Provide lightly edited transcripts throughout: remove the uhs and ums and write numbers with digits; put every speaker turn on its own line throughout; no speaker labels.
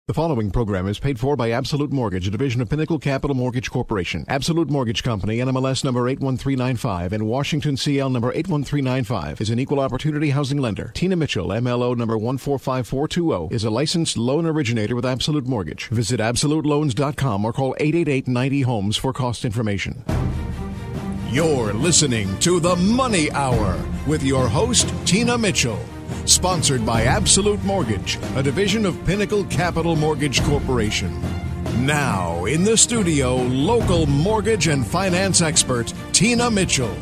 The following program is paid for by Absolute Mortgage, a division of Pinnacle Capital Mortgage Corporation. Absolute Mortgage Company, NMLS number 81395 and Washington CL number 81395 is an equal opportunity housing lender. Tina Mitchell, MLO number 145420, is a licensed loan originator with Absolute Mortgage. Visit AbsoluteLoans.com or call 888-90-HOMES for cost information. You're listening to The Money Hour with your host, Tina Mitchell. Sponsored by Absolute Mortgage, a division of Pinnacle Capital Mortgage Corporation. Now, in the studio, local mortgage and finance expert, Tina Mitchell.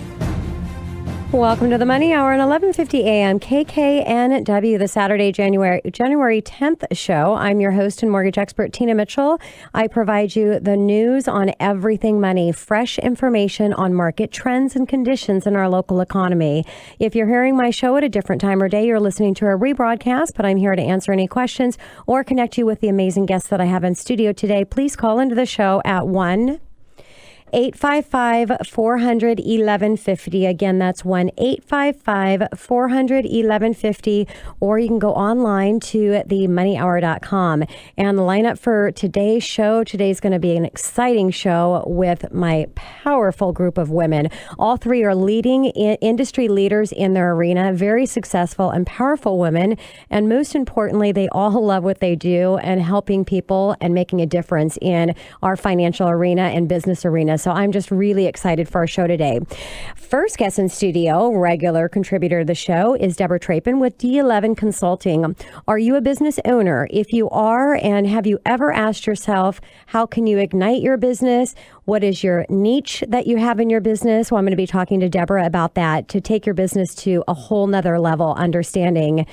Welcome to the Money Hour at 11:50 a.m. KKNW, the Saturday, January 10th show. I'm your host and mortgage expert, Tina Mitchell. I provide you the news on everything money, fresh information on market trends and conditions in our local economy. If you're hearing my show at a different time or day, you're listening to a rebroadcast, but I'm here to answer any questions or connect you with the amazing guests that I have in studio today. Please call into the show at 1-855-400-1150. Again, that's 1-855-400-1150, or you can go online to themoneyhour.com. And the lineup for today's show, today's going to be an exciting show with my powerful group of women. All three are leading industry leaders in their arena, very successful and powerful women. And most importantly, they all love what they do and helping people and making a difference in our financial arena and business arena. So I'm just really excited for our show today. First guest in studio, regular contributor to the show, is Deborah Trapin with D11 Consulting. Are you a business owner? If you are, and have you ever asked yourself, how can you ignite your business? What is your niche that you have in your business? Well, I'm going to be talking to Deborah about that to take your business to a whole nother level, understanding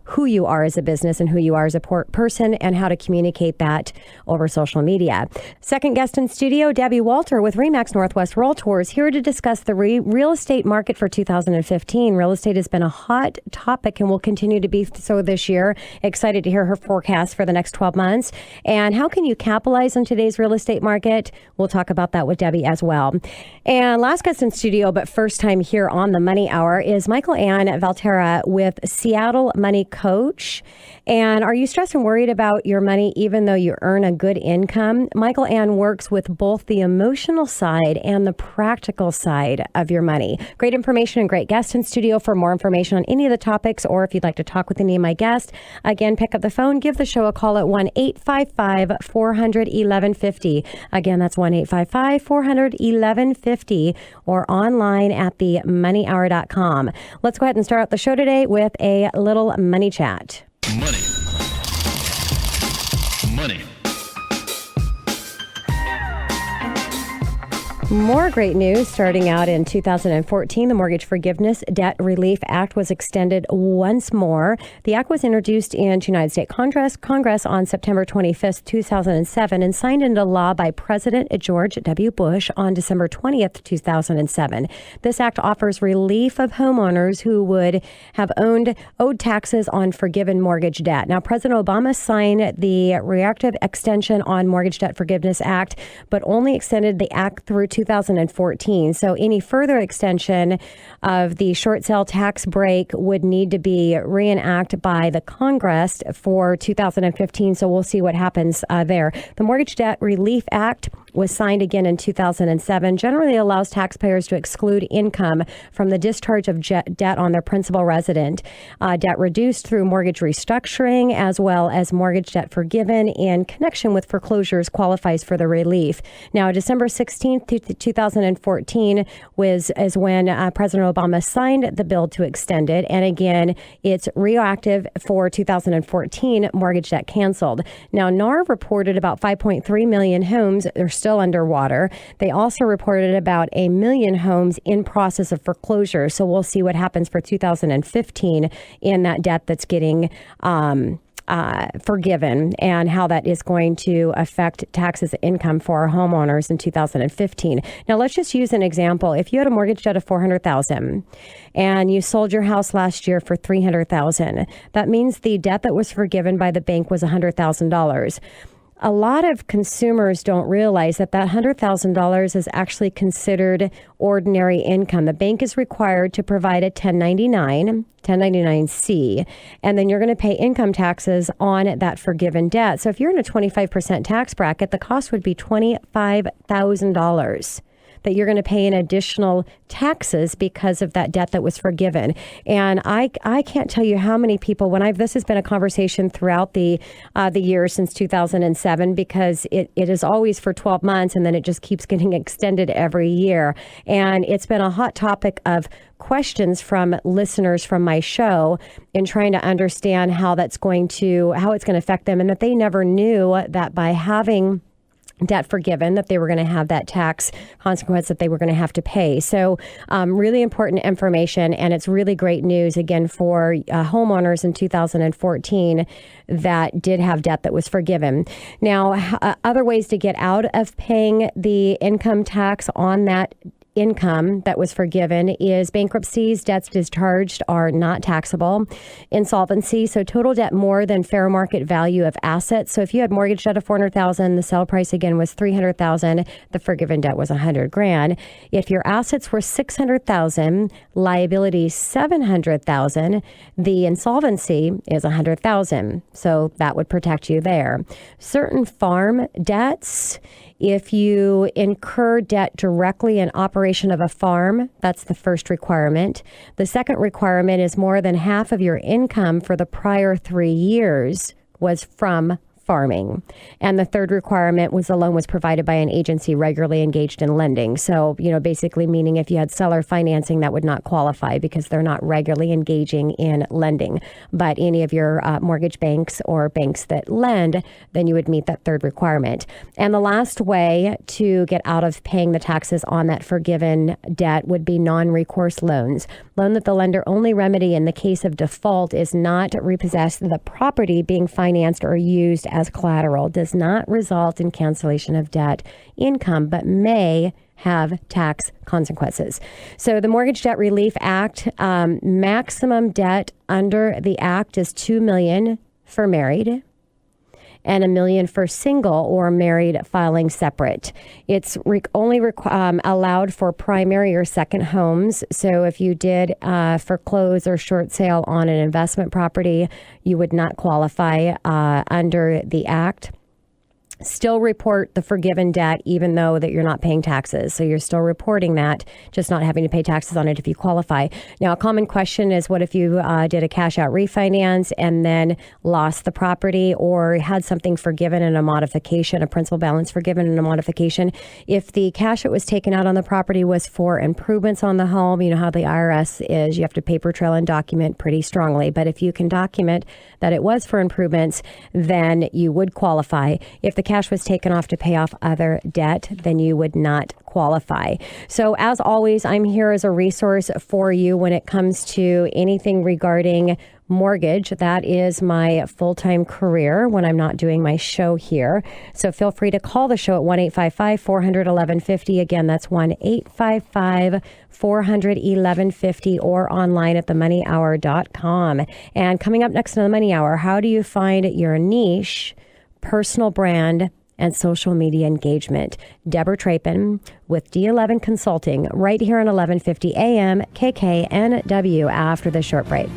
who you are as a business and who you are as a person and how to communicate that over social media. Second guest in studio, Debbie Walter with Remax Northwest Realtors, here to discuss the real estate market for 2015. Real estate has been a hot topic and will continue to be so this year. Excited to hear her forecast for the next 12 months. And how can you capitalize on today's real estate market? We'll talk about that with Debbie as well. And last guest in studio, but first time here on the Money Hour, is Michael Ann Valterra with Seattle Money Coach. And are you stressed and worried about your money even though you earn a good income? Michael Ann works with both the emotional side and the practical side of your money. Great information and great guest in studio. For more information on any of the topics, or if you'd like to talk with any of my guests, again, pick up the phone, give the show a call at 1-855-400-1150. Again, that's 1-855-400-1150, or online at themoneyhour.com. Let's go ahead and start out the show today with a little money chat. Money. More great news starting out in 2014. The Mortgage Forgiveness Debt Relief Act was extended once more. The act was introduced into United States Congress on September 25th, 2007, and signed into law by President George W. Bush on December 20th, 2007. This act offers relief of homeowners who would have owed taxes on forgiven mortgage debt. Now, President Obama signed the reactive extension on Mortgage Debt Forgiveness Act, but only extended the act through 2014. So any further extension of the short sale tax break would need to be reenacted by the Congress for 2015. So we'll see what happens there. The Mortgage Debt Relief Act was signed again in 2007, generally allows taxpayers to exclude income from the discharge of debt on their principal resident. Debt reduced through mortgage restructuring, as well as mortgage debt forgiven in connection with foreclosures, qualifies for the relief. Now, December 16th, 2014 is when President Obama signed the bill to extend it. And again, it's reactive for 2014 mortgage debt canceled. Now, NAR reported about 5.3 million homes are still underwater. They also reported about 1 million homes in process of foreclosure. So we'll see what happens for 2015 in that debt that's getting forgiven, and how that is going to affect taxes income for our homeowners in 2015. Now, let's just use an example. If you had a mortgage debt of $400,000 and you sold your house last year for $300,000, that means the debt that was forgiven by the bank was $100,000. a lot of consumers don't realize that $100,000 is actually considered ordinary income. The bank is required to provide a 1099-C, and then you're going to pay income taxes on that forgiven debt. So if you're in a 25% tax bracket, the cost would be $25,000 that you're going to pay in additional taxes because of that debt that was forgiven. And I can't tell you how many people, this has been a conversation throughout the years since 2007, because it is always for 12 months and then it just keeps getting extended every year. And it's been a hot topic of questions from listeners from my show in trying to understand how it's going to affect them, and that they never knew that by having debt forgiven, that they were going to have that tax consequence that they were going to have to pay. So really important information, and it's really great news, again, for homeowners in 2014 that did have debt that was forgiven. Now, other ways to get out of paying the income tax on that income that was forgiven is bankruptcies. Debts discharged are not taxable. Insolvency, so total debt more than fair market value of assets. So if you had mortgage debt of $400,000, the sale price again was $300,000, the forgiven debt was $100,000. If your assets were $600,000, liability $700,000, the insolvency is $100,000. So that would protect you there. Certain farm debts, if you incur debt directly in operation of a farm, that's the first requirement. The second requirement is more than half of your income for the prior 3 years was from farming. And the third requirement was the loan was provided by an agency regularly engaged in lending. So, basically meaning if you had seller financing, that would not qualify because they're not regularly engaging in lending. But any of your mortgage banks or banks that lend, then you would meet that third requirement. And the last way to get out of paying the taxes on that forgiven debt would be non-recourse loans. Loan that the lender only remedy in the case of default is not repossess the property being financed or used as collateral, does not result in cancellation of debt income, but may have tax consequences. So the Mortgage Debt Relief Act, maximum debt under the act is $2 million for married and $1 million for single or married filing separate. It's only allowed for primary or second homes. So if you did foreclose or short sale on an investment property, you would not qualify under the act. Still report the forgiven debt even though that you're not paying taxes. So you're still reporting that, just not having to pay taxes on it if you qualify. Now, a common question is, what if you did a cash out refinance and then lost the property or had something forgiven in a modification, a principal balance forgiven in a modification? If the cash that was taken out on the property was for improvements on the home, you know how the IRS is, you have to paper trail and document pretty strongly. But if you can document that it was for improvements, then you would qualify. If the cash was taken off to pay off other debt, then you would not qualify. So as always, I'm here as a resource for you when it comes to anything regarding mortgage. That is my full-time career when I'm not doing my show here. So feel free to call the show at 1-855-400-1150. Again, that's 1-855-400-1150 or online at themoneyhour.com. And coming up next on the Money Hour, how do you find your niche, personal brand, and social media engagement? Deborah Trapin with D11 Consulting right here on 1150 AM KKNW after the short break.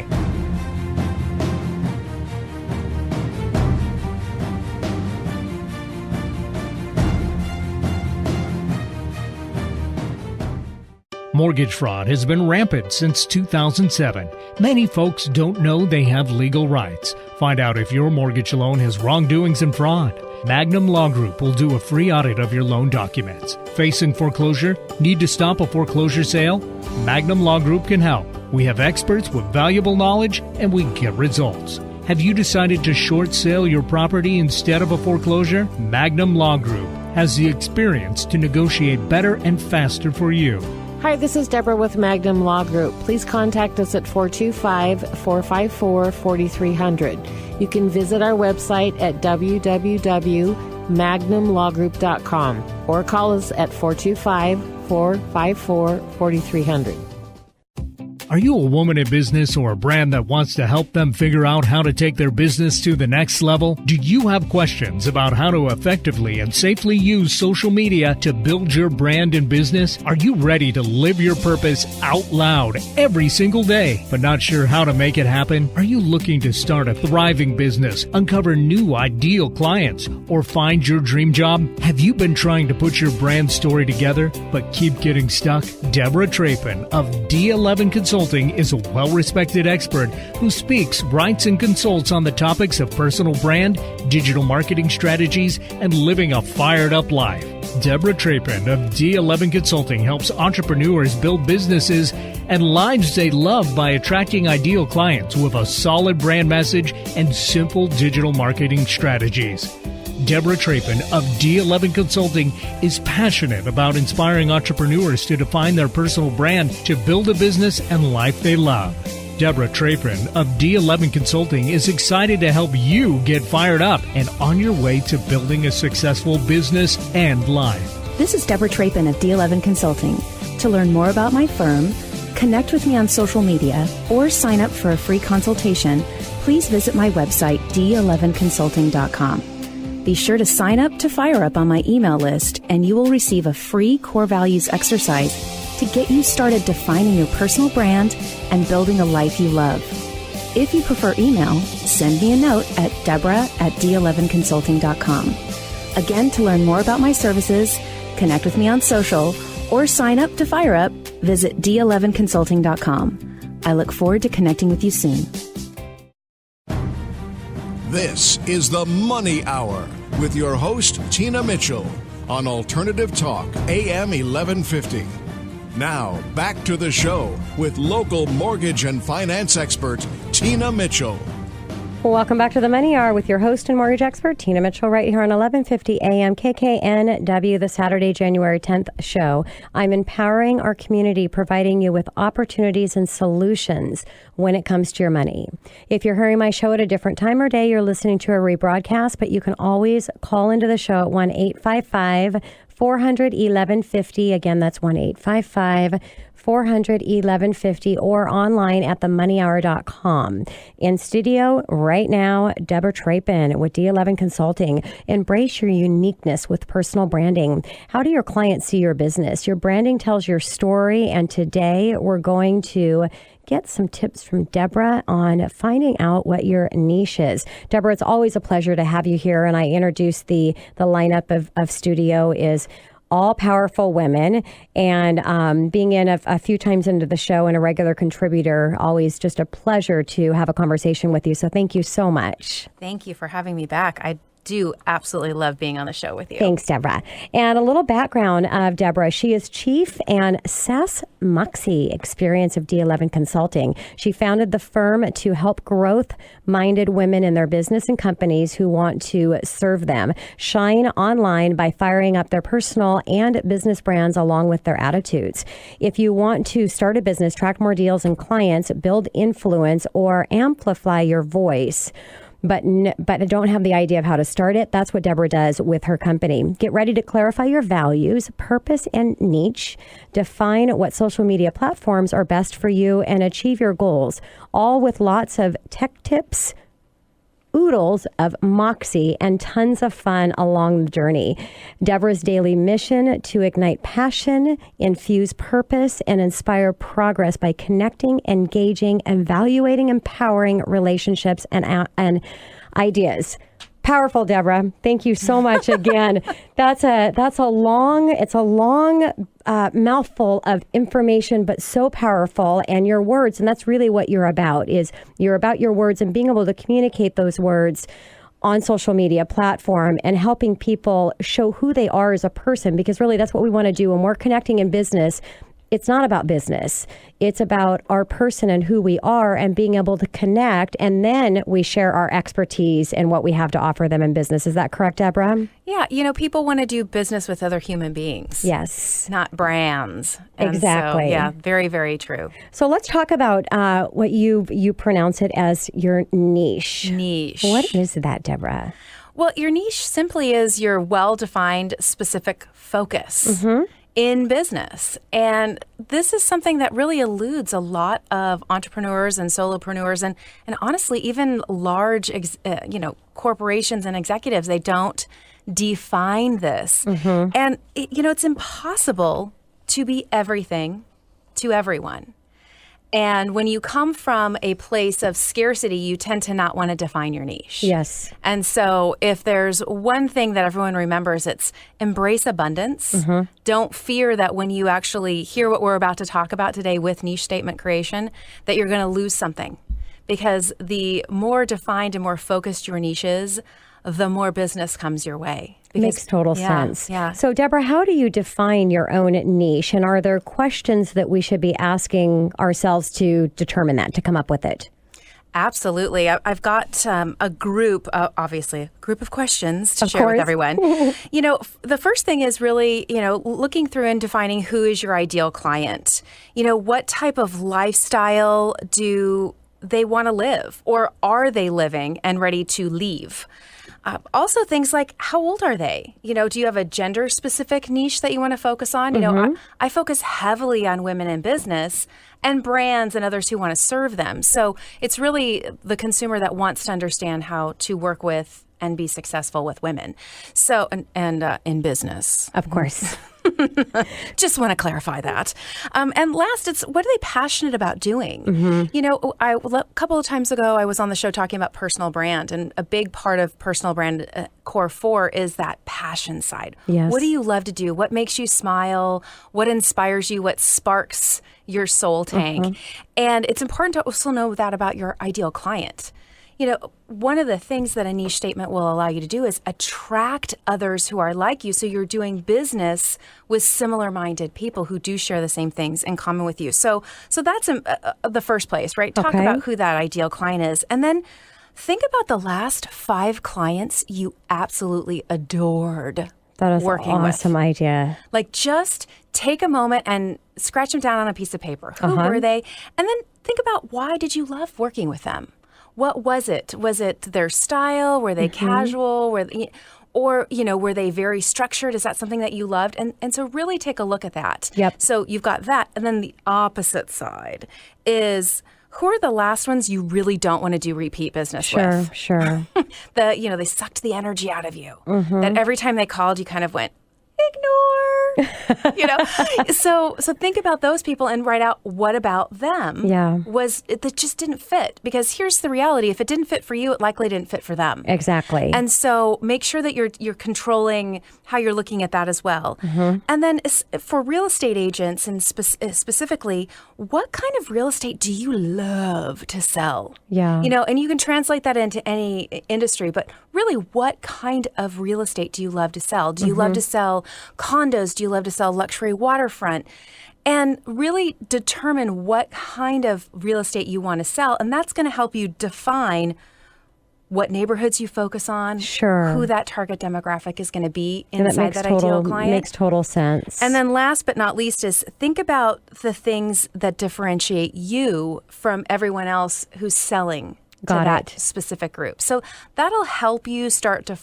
Mortgage fraud has been rampant since 2007. Many folks don't know they have legal rights. Find out if your mortgage loan has wrongdoings and fraud. Magnum Law Group will do a free audit of your loan documents. Facing foreclosure? Need to stop a foreclosure sale? Magnum Law Group can help. We have experts with valuable knowledge, and we get results. Have you decided to short sale your property instead of a foreclosure? Magnum Law Group has the experience to negotiate better and faster for you.
Hi, this is Deborah with Magnum Law Group. Please contact us at 425-454-4300. You can visit our website at www.magnumlawgroup.com or call us at 425-454-4300.
Are you a woman in business or a brand that wants to help them figure out how to take their business to the next level? Do you have questions about how to effectively and safely use social media to build your brand and business? Are you ready to live your purpose out loud every single day, but not sure how to make it happen? Are you looking to start a thriving business, uncover new ideal clients, or find your dream job? Have you been trying to put your brand story together, but keep getting stuck? Deborah Trapin of D11 Consulting is a well-respected expert who speaks, writes, and consults on the topics of personal brand, digital marketing strategies, and living a fired-up life. Deborah Trapin of D11 Consulting helps entrepreneurs build businesses and lives they love by attracting ideal clients with a solid brand message and simple digital marketing strategies. Deborah Trapin of D11 Consulting is passionate about inspiring entrepreneurs to define their personal brand to build a business and life they love. Deborah Trapin of D11 Consulting is excited to help you get fired up and on your way to building a successful business and life.
This is Deborah Trapin of D11 Consulting. To learn more about my firm, connect with me on social media, or sign up for a free consultation, please visit my website, d11consulting.com. Be sure to sign up to Fire Up on my email list, and you will receive a free core values exercise to get you started defining your personal brand and building a life you love. If you prefer email, send me a note at deborah@d11consulting.com. Again, to learn more about my services, connect with me on social, or sign up to Fire Up, visit d11consulting.com. I look forward to connecting with you soon.
This is the Money Hour with your host, Tina Mitchell, on Alternative Talk, AM 1150. Now, back to the show with local mortgage and finance expert, Tina Mitchell.
Welcome back to the Money Hour with your host and mortgage expert, Tina Mitchell, right here on 1150 AM KKNW, the Saturday, January 10th show. I'm empowering our community, providing you with opportunities and solutions when it comes to your money. If you're hearing my show at a different time or day, you're listening to a rebroadcast, but you can always call into the show at 1-855-400-1150. Again, that's 1-855-400-1150, or online at themoneyhour.com. In studio right now, Deborah Trapin with D11 Consulting. Embrace your uniqueness with personal branding. How do your clients see your business? Your branding tells your story, and today we're going to get some tips from Deborah on finding out what your niche is. Deborah, it's always a pleasure to have you here, and I introduced the lineup of studio is all powerful women, and being in a few times into the show and a regular contributor, always just a pleasure to have a conversation with you. So thank you so much.
Thank you for having me back. I do absolutely love being on the show with you.
Thanks, Deborah. And a little background of Deborah. She is Chief and SAS Moxie Experience of D11 Consulting. She founded the firm to help growth-minded women in their business and companies who want to serve them shine online by firing up their personal and business brands along with their attitudes. If you want to start a business, track more deals and clients, build influence, or amplify your voice, but don't have the idea of how to start it, that's what Deborah does with her company. Get ready to clarify your values, purpose, and niche. Define what social media platforms are best for you and achieve your goals, all with lots of tech tips, oodles of moxie, and tons of fun along the journey. Deborah's daily mission: to ignite passion, infuse purpose, and inspire progress by connecting, engaging, evaluating, empowering relationships and ideas. Powerful, Deborah. Thank you so much again. It's a long mouthful of information, but so powerful. And your words, and that's really what you're about, is you're about your words and being able to communicate those words on social media platform and helping people show who they are as a person, because really that's what we want to do when we're connecting in business. It's not about business. It's about our person and who we are and being able to connect. And then we share our expertise and what we have to offer them in business. Is that correct, Deborah?
Yeah. People want to do business with other human beings.
Yes.
Not brands. And
exactly.
So, yeah, very, very true.
So let's talk about what you pronounce it as your niche.
Niche.
What is that, Deborah?
Well, your niche simply is your well-defined specific focus. Mm-hmm. in business. And this is something that really eludes a lot of entrepreneurs and solopreneurs and honestly, even large, corporations and executives. They don't define this. And, it's impossible to be everything to everyone. And when you come from a place of scarcity, you tend to not want to define your niche.
Yes.
And so if there's one thing that everyone remembers, it's embrace abundance. Don't fear that when you actually hear what we're about to talk about today with niche statement creation, that you're going to lose something. Because the more defined and more focused your niche is, the more business comes your way.
Makes total sense.
Yeah.
So, Deborah, how do you define your own niche? And are there questions that we should be asking ourselves to determine that, to come up with it?
Absolutely. I've got a group, obviously, a group of questions to share with everyone. The first thing is really, looking through and defining who is your ideal client. What type of lifestyle do they want to live, or are they living and ready to leave? Also, things like, how old are they? Do you have a gender-specific niche that you want to focus on? I focus heavily on women in business and brands and others who want to serve them. So it's really the consumer that wants to understand how to work with and be successful with women. So, and in business.
Of course.
Just want to clarify that. And last, it's what are they passionate about doing? A couple of times ago, I was on the show talking about personal brand, and a big part of personal brand core 4 is that passion side.
Yes.
What do you love to do? What makes you smile? What inspires you? What sparks your soul tank? And it's important to also know that about your ideal client. One of the things that a niche statement will allow you to do is attract others who are like you. So you're doing business with similar-minded people who do share the same things in common with you. So that's the first place, right? Talk about who that ideal client is. And then think about the last 5 clients you absolutely adored.
That is
working
an awesome
with.
idea.
Like, just take a moment and scratch them down on a piece of paper. Who were they? And then think about, why did you love working with them? What was it? Was it their style? Were they casual? Or were they very structured? Is that something that you loved? And so really take a look at that.
Yep.
So you've got that. And then the opposite side is, who are the last ones you really don't want to do repeat business with?
Sure.
They sucked the energy out of you. That every time they called, you kind of went, ignore. So think about those people and write out, what about them was it that just didn't fit? Because here's the reality: if it didn't fit for you, it likely didn't fit for them.
Exactly.
And so make sure that you're controlling how you're looking at that as well. And then for real estate agents and specifically, what kind of real estate do you love to sell?
Yeah.
And you can translate that into any industry, but really, what kind of real estate do you love to sell? Do you love to sell condos? Do you love to sell luxury waterfront? And really determine what kind of real estate you want to sell. And that's going to help you define what neighborhoods you focus on, who that target demographic is going to be inside that ideal client.
Makes total sense.
And then last but not least is think about the things that differentiate you from everyone else who's selling to that specific group. So that'll help you start to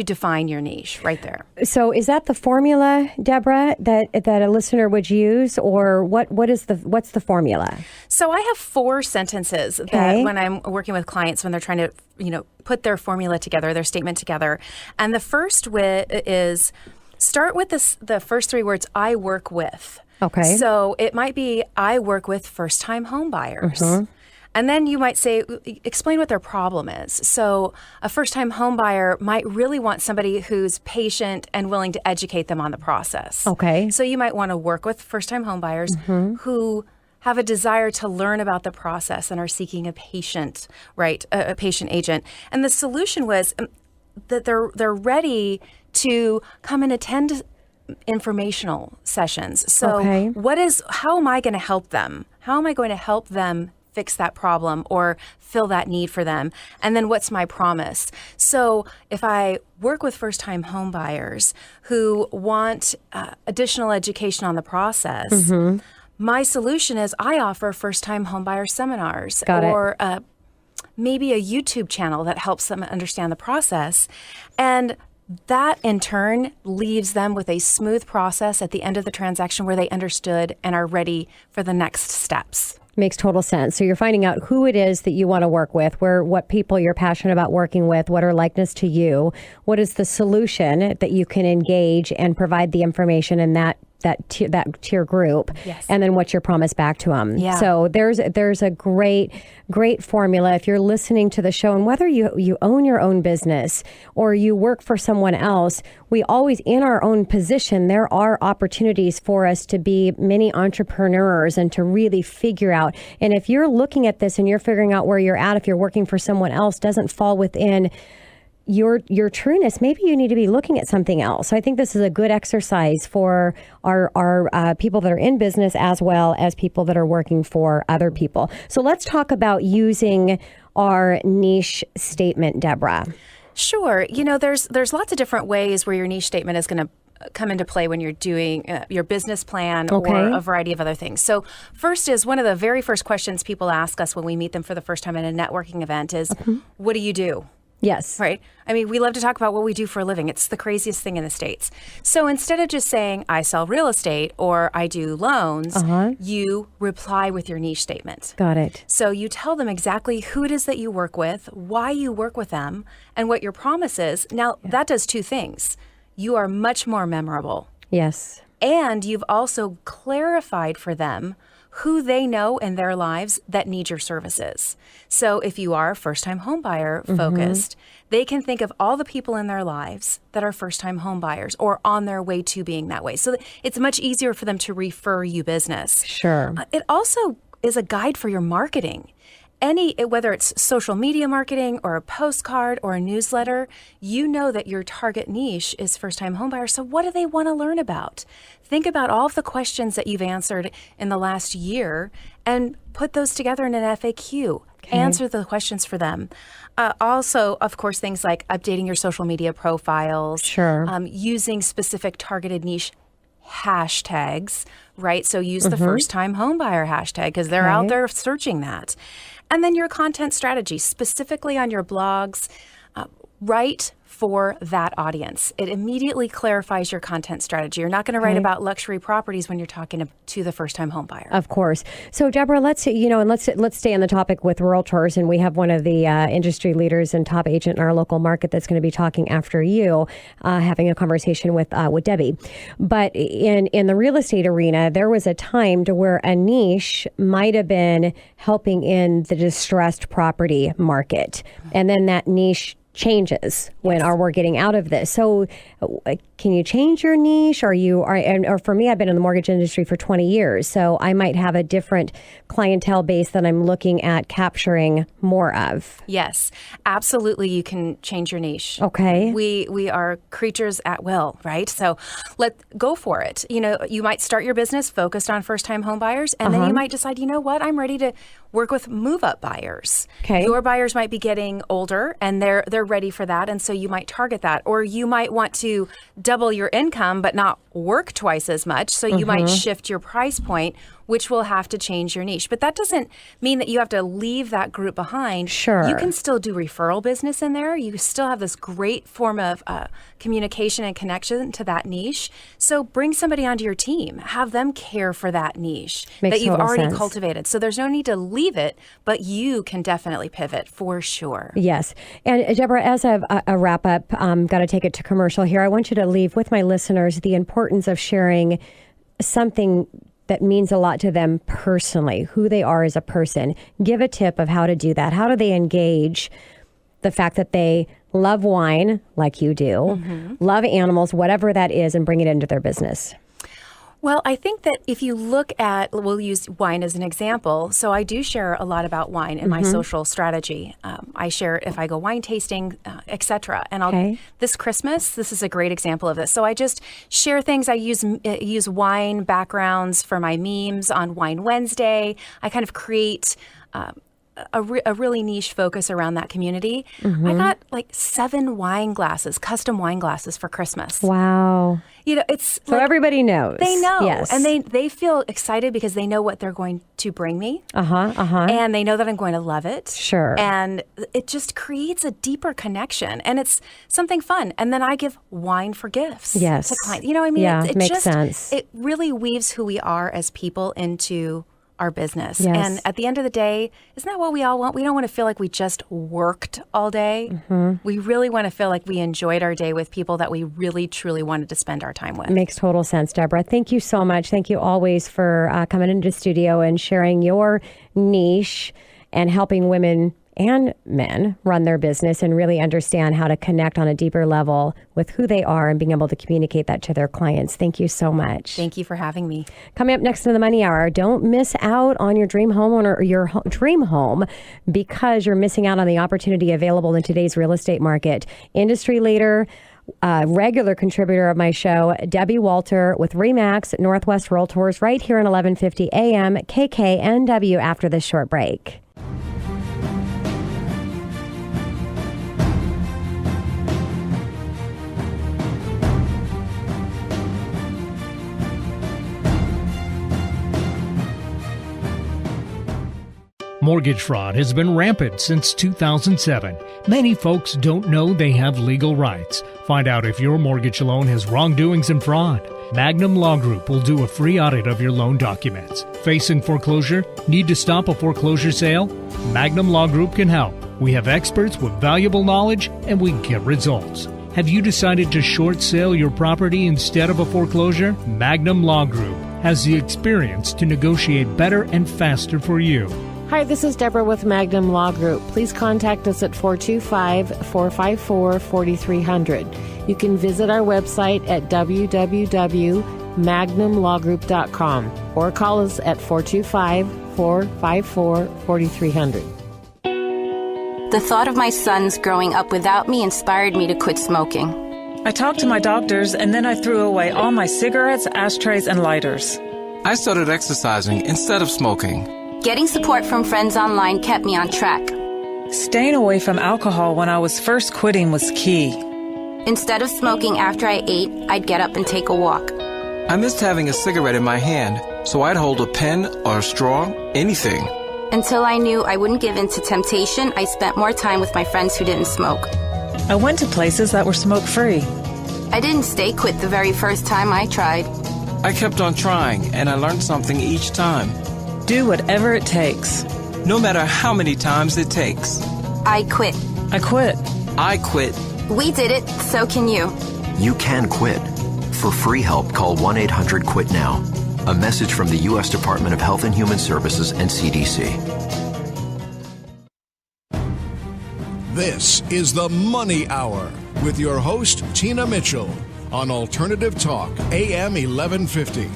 define your niche right there.
So is that the formula, Deborah, that a listener would use, or what's the formula?
So I have 4 sentences that when I'm working with clients, when they're trying to, put their formula together, their statement together. And the first is start with the first 3 words, I work with.
Okay.
So it might be, I work with first-time home buyers. And then you might say, explain what their problem is. So a first-time home buyer might really want somebody who's patient and willing to educate them on the process.
Okay.
So you might want to work with first-time home buyers who have a desire to learn about the process and are seeking a patient, a patient agent. And the solution was that they're ready to come and attend informational sessions. So how am I going to help them? How am I going to help them fix that problem or fill that need for them? And then what's my promise? So if I work with first-time home buyers who want additional education on the process, my solution is I offer first-time home buyer seminars or maybe a YouTube channel that helps them understand the process. And That in turn leaves them with a smooth process at the end of the transaction where they understood and are ready for the next steps.
Makes total sense. So you're finding out who it is that you want to work with, what people you're passionate about working with, what are likeness to you, what is the solution that you can engage and provide the information in that tier group,
yes.
And then what's your promise back to them.
Yeah.
So there's a great formula if you're listening to the show, and whether you own your own business or you work for someone else, we always, in our own position, there are opportunities for us to be mini entrepreneurs and to really figure out. And if you're looking at this and you're figuring out where you're at, if you're working for someone else, doesn't fall within your trueness, maybe you need to be looking at something else. So I think this is a good exercise for our people that are in business as well as people that are working for other people. So let's talk about using our niche statement, Deborah.
Sure. There's lots of different ways where your niche statement is going to come into play when you're doing your business plan or a variety of other things. So first is one of the very first questions people ask us when we meet them for the first time at a networking event is, what do you do?
Yes.
Right. I mean, we love to talk about what we do for a living. It's the craziest thing in the States. So instead of just saying, I sell real estate or I do loans, you reply with your niche statement.
Got it.
So you tell them exactly who it is that you work with, why you work with them, and what your promise is. Now, that does two things. You are much more memorable.
Yes.
And you've also clarified for them who they know in their lives that need your services. So if you are a first-time homebuyer focused, they can think of all the people in their lives that are first-time homebuyers or on their way to being that way. So it's much easier for them to refer you business.
Sure.
It also is a guide for your marketing. Whether it's social media marketing or a postcard or a newsletter, you know that your target niche is first-time homebuyers. So what do they want to learn about? Think about all of the questions that you've answered in the last year and put those together in an FAQ. Okay. Answer the questions for them. Also, of course, things like updating your social media profiles.
Sure.
Using specific targeted niche hashtags, right? So use the first-time homebuyer hashtag because they're out there searching that. And then your content strategy, specifically on your blogs, write for that audience. It immediately clarifies your content strategy. You're not going to write about luxury properties when you're talking to the first-time home buyer.
Of course. So, Deborah, let's stay on the topic with realtors, and we have one of the industry leaders and top agent in our local market that's going to be talking after you, having a conversation with Debbie. But in the real estate arena, there was a time to where a niche might have been helping in the distressed property market, and then that niche changes when we're getting out of this. So can you change your niche? Or for me, I've been in the mortgage industry for 20 years, so I might have a different clientele base that I'm looking at capturing more of.
Yes, absolutely. You can change your niche.
Okay.
We are creatures at will, right? So go for it. You might start your business focused on first-time home buyers, and then you might decide, you know what, I'm ready to work with move-up buyers.
Okay.
Your buyers might be getting older, and they're ready for that, and so you might target that. Or you might want to double your income but not work twice as much, so you might shift your price point, which will have to change your niche. But that doesn't mean that you have to leave that group behind.
Sure.
You can still do referral business in there. You still have this great form of communication and connection to that niche. So bring somebody onto your team. Have them care for that niche that you've already cultivated. So there's no need to leave it, but you can definitely pivot for sure.
Yes. And Deborah, as a wrap up, got to take it to commercial here. I want you to leave with my listeners the importance of sharing something that means a lot to them personally, who they are as a person. Give a tip of how to do that. How do they engage the fact that they love wine like you do, love animals, whatever that is, and bring it into their business?
Well, I think that if you look at, we'll use wine as an example. So I do share a lot about wine in my social strategy. I share if I go wine tasting, etc. And this Christmas, this is a great example of this. So I just share things. I use wine backgrounds for my memes on Wine Wednesday. I kind of create a really niche focus around that community. I got like 7 wine glasses, custom wine glasses for Christmas.
Wow.
It's
so
like,
everybody knows.
They know.
Yes.
And they feel excited because they know what they're going to bring me. And they know that I'm going to love it.
Sure.
And it just creates a deeper connection. And it's something fun. And then I give wine for gifts to clients. You know what I mean?
Yeah,
it
makes
just,
sense.
It really weaves who we are as people into our business.
Yes.
And at the end of the day, isn't that what we all want? We don't want to feel like we just worked all day. We really want to feel like we enjoyed our day with people that we really, truly wanted to spend our time with.
Makes total sense, Deborah. Thank you so much. Thank you always for coming into the studio and sharing your niche and helping women and men run their business and really understand how to connect on a deeper level with who they are and being able to communicate that to their clients. Thank you so much.
Thank you for having me.
Coming up next in the Money Hour, don't miss out on your dream homeowner or your dream home because you're missing out on the opportunity available in today's real estate market. Industry leader, regular contributor of my show, Debbie Walter with RE/MAX Northwest Realtors right here in 1150 AM KKNW after this short break.
Mortgage fraud has been rampant since 2007. Many folks don't know they have legal rights. Find out if your mortgage loan has wrongdoings and fraud. Magnum Law Group will do a free audit of your loan documents. Facing foreclosure? Need to stop a foreclosure sale? Magnum Law Group can help. We have experts with valuable knowledge and we get results. Have you decided to short sale your property instead of a foreclosure? Magnum Law Group has the experience to negotiate better and faster for you.
Hi, this is Deborah with Magnum Law Group. Please contact us at 425-454-4300. You can visit our website at www.magnumlawgroup.com or call us at 425-454-4300.
The thought of my sons growing up without me inspired me to quit smoking.
I talked to my doctors and then I threw away all my cigarettes, ashtrays, and lighters.
I started exercising instead of smoking.
Getting support from friends online kept me on track.
Staying away from alcohol when I was first quitting was key.
Instead of smoking after I ate, I'd get up and take a walk.
I missed having a cigarette in my hand, so I'd hold a pen or a straw, anything.
Until I knew I wouldn't give in to temptation, I spent more time with my friends who didn't smoke.
I went to places that were smoke-free.
I didn't stay quit the very first time I tried.
I kept on trying, and I learned something each time.
Do whatever it takes.
No matter how many times it takes.
I quit.
I quit.
I quit.
We did it, so can you.
You can quit. For free help, call 1-800-QUIT-NOW. A message from the U.S. Department of Health and Human Services and CDC.
This is the Money Hour with your host, Tina Mitchell, on Alternative Talk, AM 1150.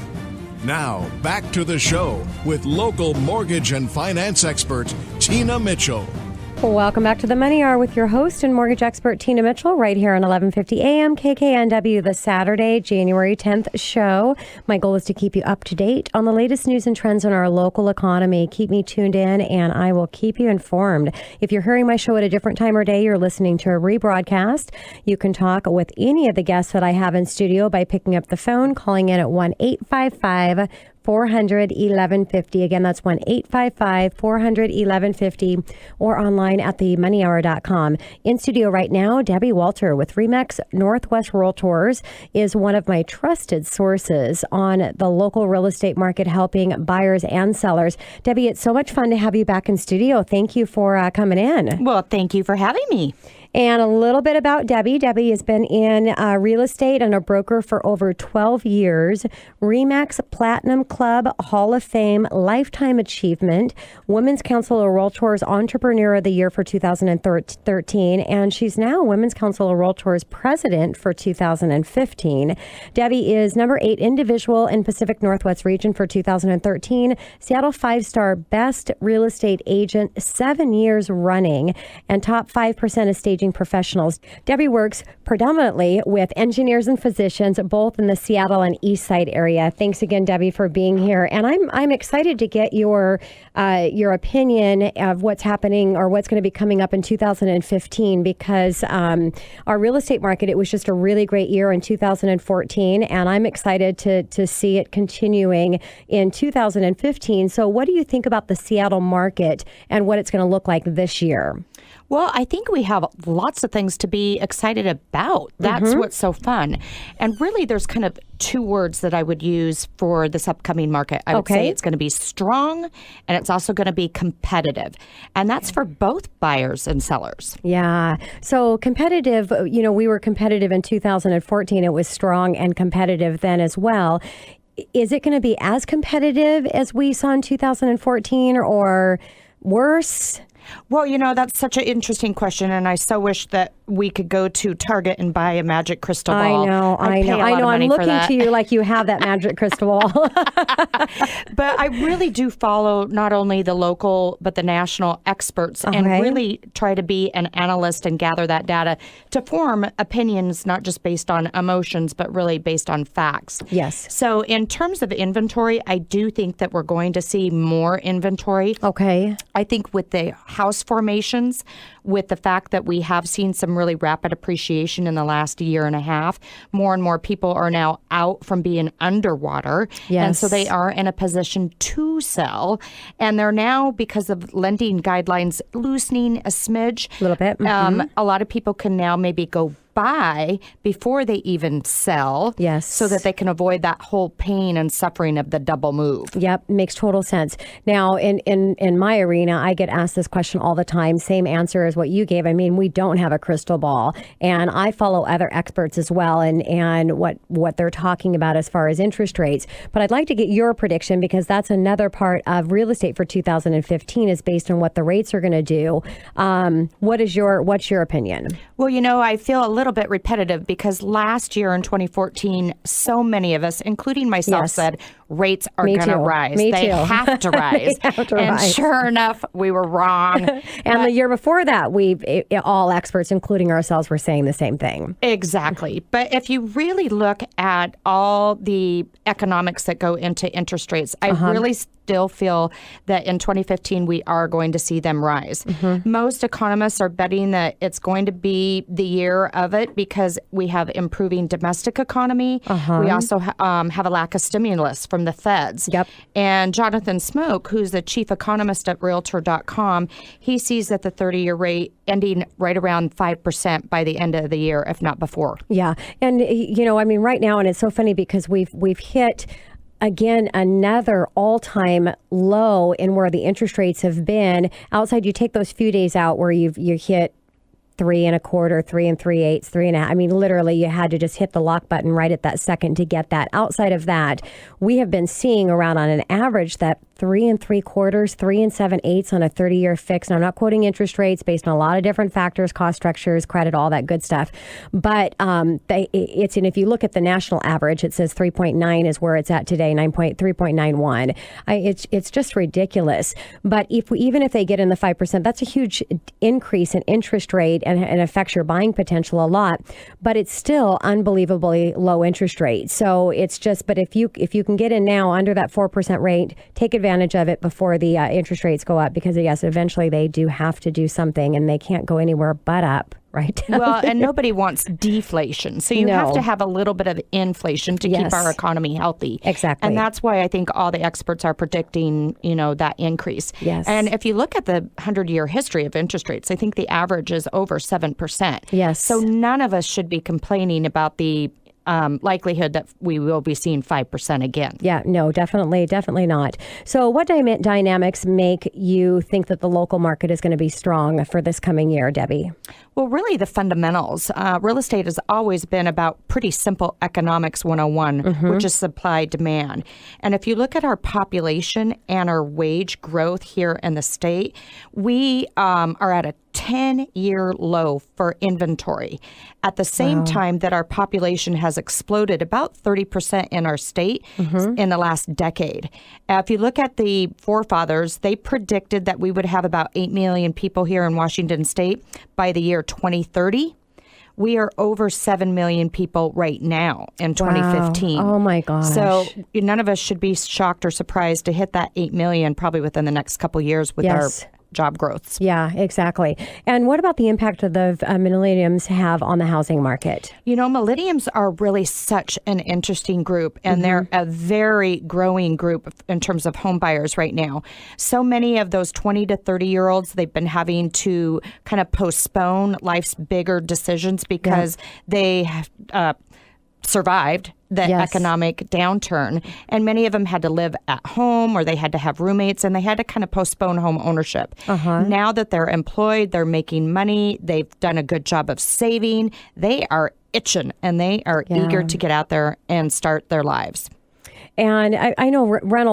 Now, back to the show with local mortgage and finance expert, Tina Mitchell.
Welcome back to the Money Hour with your host and mortgage expert, Tina Mitchell, right here on 1150 AM KKNW, the Saturday, January 10th show. My goal is to keep you up to date on the latest news and trends in our local economy. Keep me tuned in and I will keep you informed. If you're hearing my show at a different time or day, you're listening to a rebroadcast. You can talk with any of the guests that I have in studio by picking up the phone, calling in at 1-855 400-1150. Again, that's 1-855-400-1150 or online at themoneyhour.com. In studio right now, Debbie Walter with RE/MAX Northwest Realtors is one of my trusted sources on the local real estate market, helping buyers and sellers. Debbie, it's so much fun to have you back in studio. Thank you for coming in.
Well, thank you for having me.
And a little bit about Debbie. Debbie has been in real estate and a broker for over 12 years. RE/MAX Platinum Club Hall of Fame Lifetime Achievement, Women's Council of Realtors Entrepreneur of the Year for 2013, and she's now Women's Council of Realtors President for 2015. Debbie is number 8 individual in Pacific Northwest region for 2013, Seattle 5-star Best Real Estate Agent 7 years running, and top 5% of state Aging Professionals. Debbie works predominantly with engineers and physicians, both in the Seattle and East Side area. Thanks again, Debbie, for being here. And I'm excited to get your opinion of what's happening or what's going to be coming up in 2015, because our real estate market, it was just a really great year in 2014, and I'm excited to see it continuing in 2015. So what do you think about the Seattle market and what it's going to look like this year?
Well, I think we have lots of things to be excited about. That's what's so fun. And really, there's kind of two words that I would use for this upcoming market. I would say it's going to be strong, and it's also going to be competitive. And that's for both buyers and sellers.
Yeah. So competitive, we were competitive in 2014. It was strong and competitive then as well. Is it going to be as competitive as we saw in 2014 or worse?
Well, that's such an interesting question, and I so wish that we could go to Target and buy a magic crystal ball.
I know. I'm looking to you like you have that magic crystal ball.
But I really do follow not only the local, but the national experts and really try to be an analyst and gather that data to form opinions, not just based on emotions, but really based on facts.
Yes.
So in terms of inventory, I do think that we're going to see more inventory.
Okay.
I think with the house formations, with the fact that we have seen some really rapid appreciation in the last year and a half, more and more people are now out from being underwater.
Yes.
And so they are in a position to sell. And they're now, because of lending guidelines loosening a smidge,
a little bit,
a lot of people can now maybe go buy before they even sell.
Yes.
So that they can avoid that whole pain and suffering of the double move.
Yep. Makes total sense. Now, in my arena, I get asked this question all the time. Same answer as what you gave. I mean, we don't have a crystal ball. And I follow other experts as well and what they're talking about as far as interest rates. But I'd like to get your prediction, because that's another part of real estate for 2015 is based on what the rates are going to do. What's your opinion?
Well, I feel a little bit repetitive because last year in 2014, so many of us, including myself, said rates are going to rise. They have to rise. And sure enough, we were wrong.
And the year before that, all experts, including ourselves, were saying the same thing.
Exactly. But if you really look at all the economics that go into interest rates, I really still feel that in 2015, we are going to see them rise. Most economists are betting that it's going to be the year of it because we have improving domestic economy. We also have a lack of stimulus from the feds.
Yep.
And Jonathan Smoke, who's the chief economist at Realtor.com, he sees that the 30-year rate ending right around 5% by the end of the year, if not before.
Yeah. And, right now, and it's so funny because we've hit again, another all-time low in where the interest rates have been. Outside, you take those few days out where you hit 3.25, 3 3/8, 3.5. I mean, literally, you had to just hit the lock button right at that second to get that. Outside of that, we have been seeing around on an average that 3 3/4, 3 7/8 on a 30-year fix. Now, I'm not quoting interest rates based on a lot of different factors, cost structures, credit, all that good stuff. But and if you look at the national average, it says 3.9 is where it's at today, 3.91. It's just ridiculous. But even if they get in the 5%, that's a huge increase in interest rate and affects your buying potential a lot. But it's still unbelievably low interest rate. So it's just, but if you can get in now under that 4% rate, take advantage of it before the interest rates go up, because yes, eventually they do have to do something and they can't go anywhere but up. Right.
Well, and nobody wants deflation. So you have to have a little bit of inflation to keep our economy healthy.
Exactly.
And that's why I think all the experts are predicting, that increase.
Yes.
And if you look at the 100-year history of interest rates, I think the average is over 7%.
Yes.
So none of us should be complaining about the likelihood that we will be seeing 5% again.
Yeah, no, definitely not. So what dynamics make you think that the local market is going to be strong for this coming year, Debbie?
Well, really the fundamentals. Real estate has always been about pretty simple economics 101, which is supply demand. And if you look at our population and our wage growth here in the state, we are at a 10-year low for inventory. At the same time that our population has exploded about 30% in our state in the last decade. If you look at the forefathers, they predicted that we would have about 8 million people here in Washington state by the year 2030. We are over 7 million people right now in 2015.
Wow. Oh, my gosh.
So none of us should be shocked or surprised to hit that 8 million probably within the next couple years with our job growths.
Yeah, exactly. And what about the impact of the millennials have on the housing market?
Millennials are really such an interesting group, and they're a very growing group in terms of home buyers right now. So many of those 20 to 30-year-olds, they've been having to kind of postpone life's bigger decisions because they have survived the economic downturn, and many of them had to live at home or they had to have roommates, and they had to kind of postpone home ownership. Now that they're employed, they're making money, they've done a good job of saving, they are itching and they are eager to get out there and start their lives.
And I know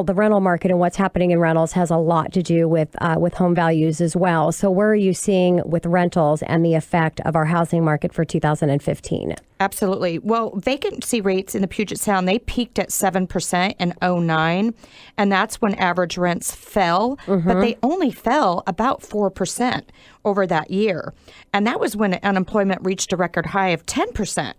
the rental market and what's happening in rentals has a lot to do with home values as well. So where are you seeing with rentals and the effect of our housing market for 2015?
Absolutely. Well, vacancy rates in the Puget Sound, they peaked at 7% in 2009, and that's when average rents fell, but they only fell about 4% over that year. And that was when unemployment reached a record high of 10%.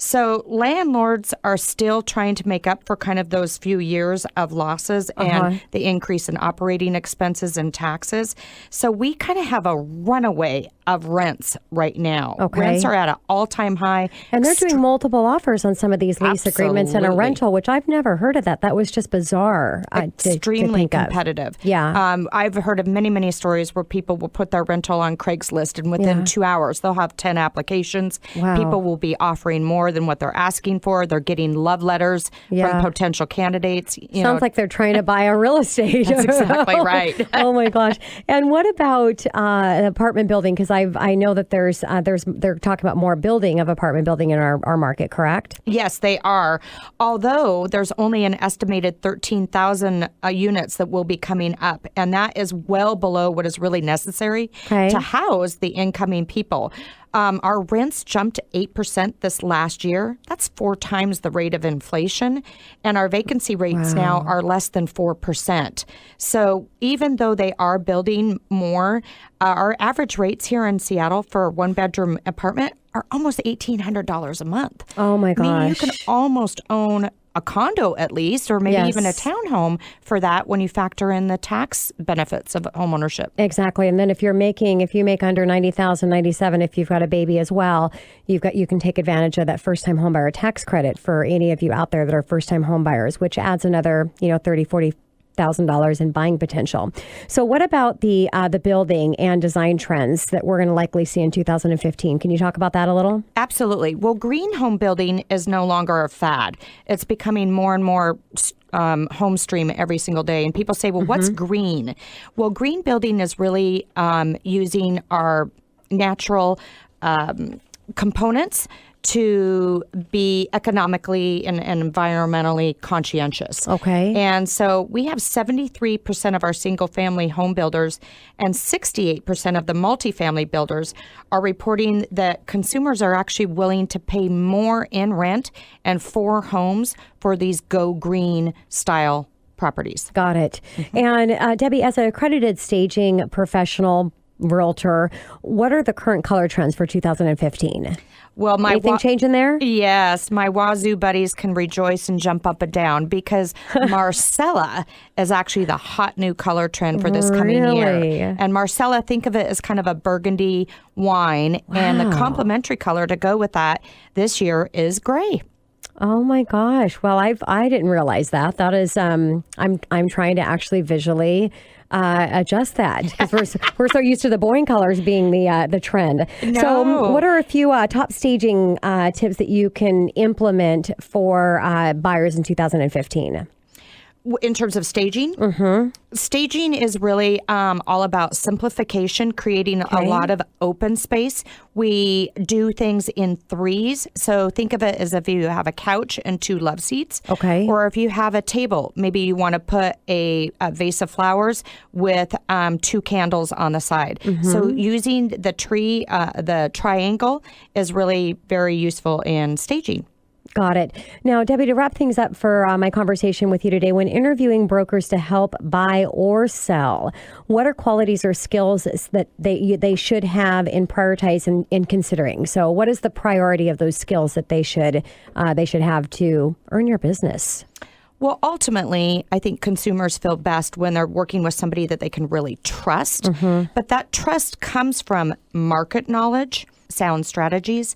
So landlords are still trying to make up for kind of those few years of losses and the increase in operating expenses and taxes. So we kind of have a runaway of rents right now. Rents are at an all-time high.
And they're doing multiple offers on some of these lease agreements in a rental, which I've never heard of that. That was just bizarre.
Extremely competitive.
Yeah.
I've heard of many, many stories where people will put their rental on Craigslist, and within 2 hours, they'll have 10 applications.
Wow.
People will be offering more than what they're asking for. They're getting love letters from potential candidates.
Sounds like they're trying to buy a real estate.
That's exactly right.
Oh my gosh! And what about an apartment building? Because I know that they're talking about more building of apartment building in our market. Correct?
Yes, they are. Although there's only an estimated 13,000 units that will be coming up, and that is well below what is really necessary to house the incoming people. Our rents jumped 8% this last year. That's 4 times the rate of inflation. And our vacancy rates now are less than 4%. So even though they are building more, our average rates here in Seattle for a 1-bedroom apartment are almost $1,800 a month.
Oh my gosh.
I mean, you can almost own a condo at least, or maybe even a townhome for that when you factor in the tax benefits of homeownership.
Exactly. And then if you make under $90,000, $97,000, if you've got a baby as well, you can take advantage of that first-time homebuyer tax credit for any of you out there that are first-time homebuyers, which adds another, $30,000, $40,000 in buying potential. So what about the building and design trends that we're going to likely see in 2015? Can you talk about that a little?
Absolutely. Well, green home building is no longer a fad. It's becoming more and more home stream every single day. And people say, well, what's green? Well, green building is really using our natural components to be economically and environmentally conscientious.
Okay.
And so we have 73% of our single-family home builders and 68% of the multifamily builders are reporting that consumers are actually willing to pay more in rent and for homes for these go green style properties.
Got it. And Debbie, as an accredited staging professional realtor, what are the current color trends for 2015?
Well,
anything changing there?
Yes, my Wazoo buddies can rejoice and jump up and down because Marcella is actually the hot new color trend for this coming year. And Marcella, think of it as kind of a burgundy wine, and the complementary color to go with that this year is gray.
Oh my gosh! Well, I didn't realize that. That is, I'm trying to actually visually adjust that because we're so used to the Boeing colors being the trend.
No.
So, what are a few top staging tips that you can implement for buyers in 2015?
In terms of staging? Staging is really all about simplification, creating a lot of open space. We do things in threes. So think of it as if you have a couch and 2 love seats.
Okay.
Or if you have a table, maybe you want to put a vase of flowers with 2 candles on the side. So using the triangle is really very useful in staging.
Got it. Now, Debbie, to wrap things up for my conversation with you today, when interviewing brokers to help buy or sell, what are qualities or skills that they should have in prioritize in considering? So what is the priority of those skills that they should have to earn your business?
Well, ultimately, I think consumers feel best when they're working with somebody that they can really trust. Mm-hmm. But that trust comes from market knowledge, sound strategies,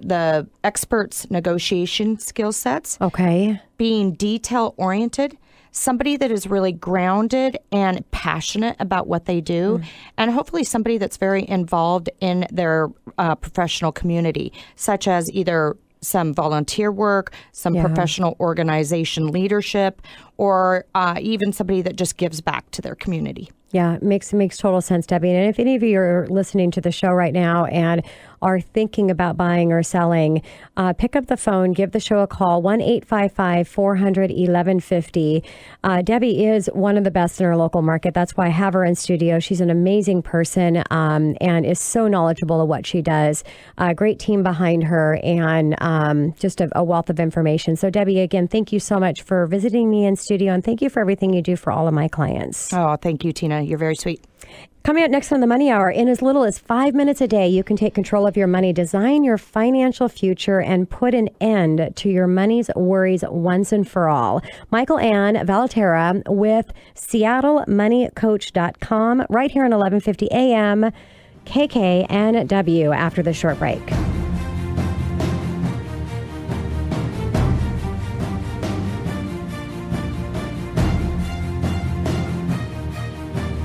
the expert's negotiation skill sets.
Okay.
Being detail-oriented, somebody that is really grounded and passionate about what they do, and hopefully somebody that's very involved in their professional community, such as either some volunteer work, some professional organization leadership, or even somebody that just gives back to their community.
Yeah, it makes total sense, Debbie. And if any of you are listening to the show right now and are thinking about buying or selling, pick up the phone, give the show a call, 1-855-400-1150. Debbie is one of the best in our local market. That's why I have her in studio. She's an amazing person and is so knowledgeable of what she does. Great team behind her and just a wealth of information. So, Debbie, again, thank you so much for visiting me in studio, and thank you for everything you do for all of my clients.
Oh, thank you, Tina. You're very sweet.
Coming up next on the Money Hour, in as little as 5 minutes a day, you can take control of your money, design your financial future, and put an end to your money's worries once and for all. Michael Ann Valterra with SeattleMoneyCoach.com right here on 1150 AM KKNW after the short break.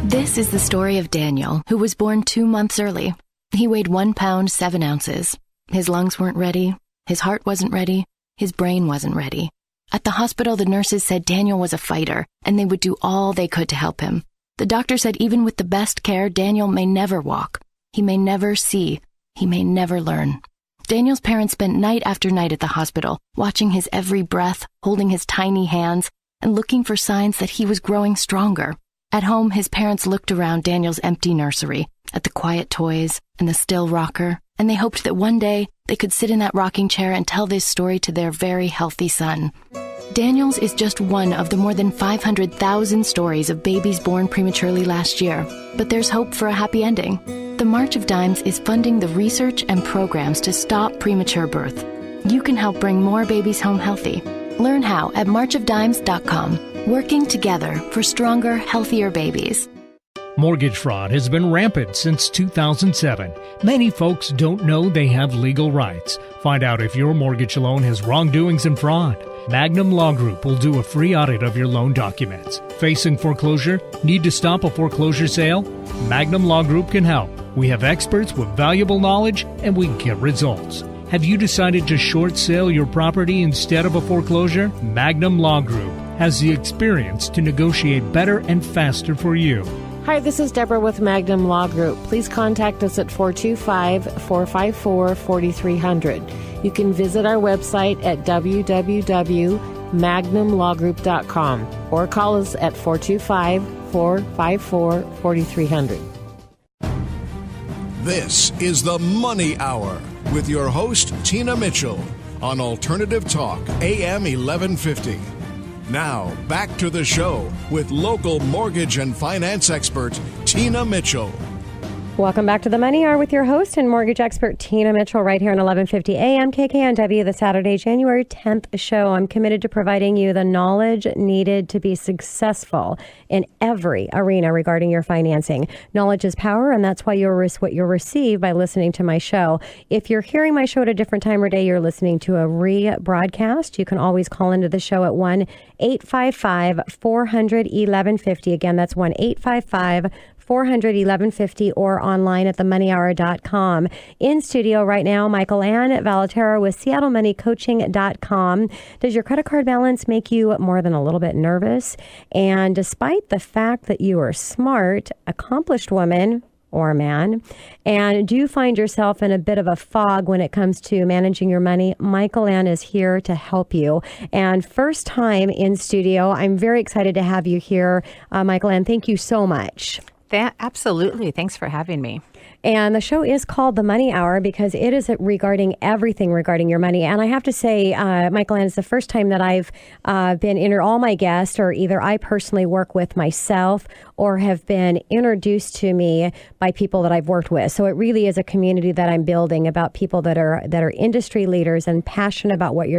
This is the story of Daniel, who was born 2 months early. He weighed 1 pound, 7 ounces. His lungs weren't ready. His heart wasn't ready. His brain wasn't ready. At the hospital, the nurses said Daniel was a fighter, and they would do all they could to help him. The doctor said even with the best care, Daniel may never walk. He may never see. He may never learn. Daniel's parents spent night after night at the hospital, watching his every breath, holding his tiny hands, and looking for signs that he was growing stronger. At home, his parents looked around Daniel's empty nursery, at the quiet toys and the still rocker, and they hoped that one day they could sit in that rocking chair and tell this story to their very healthy son. Daniel's is just one of the more than 500,000 stories of babies born prematurely last year, but there's hope for a happy ending. The March of Dimes is funding the research and programs to stop premature birth. You can help bring more babies home healthy. Learn how at marchofdimes.com. Working together for stronger, healthier babies.
Mortgage fraud has been rampant since 2007. Many folks don't know they have legal rights. Find out if your mortgage loan has wrongdoings and fraud. Magnum Law Group will do a free audit of your loan documents. Facing foreclosure? Need to stop a foreclosure sale? Magnum Law Group can help. We have experts with valuable knowledge, and we get results. Have you decided to short sale your property instead of a foreclosure? Magnum Law Group has the experience to negotiate better and faster for you.
Hi, this is Deborah with Magnum Law Group. Please contact us at 425-454-4300. You can visit our website at www.magnumlawgroup.com or call us at 425-454-4300.
This is the Money Hour with your host, Tina Mitchell, on Alternative Talk, AM 1150. Now, back to the show with local mortgage and finance expert, Tina Mitchell.
Welcome back to the Money Hour with your host and mortgage expert, Tina Mitchell, right here on 1150 AM KKNW, the Saturday, January 10th show. I'm committed to providing you the knowledge needed to be successful in every arena regarding your financing. Knowledge is power, and that's why what you'll receive by listening to my show. If you're hearing my show at a different time or day, you're listening to a rebroadcast. You can always call into the show at 1-855-400-1150. Again, that's 1-855-400-1150 or online at themoneyhour.com. In studio right now, Michael Ann Valterra with SeattleMoneyCoaching.com. Does your credit card balance make you more than a little bit nervous? And despite the fact that you are smart, accomplished woman or man, and do you find yourself in a bit of a fog when it comes to managing your money? Michael Ann is here to help you. And first time in studio, I'm very excited to have you here. Michael Ann, thank you so much.
Absolutely. Thanks for having me.
And the show is called The Money Hour because it is regarding everything regarding your money. And I have to say, Michael Ann, it's the first time that I've been all my guests, or either I personally work with myself or have been introduced to me by people that I've worked with. So it really is a community that I'm building about people that are industry leaders and passionate about what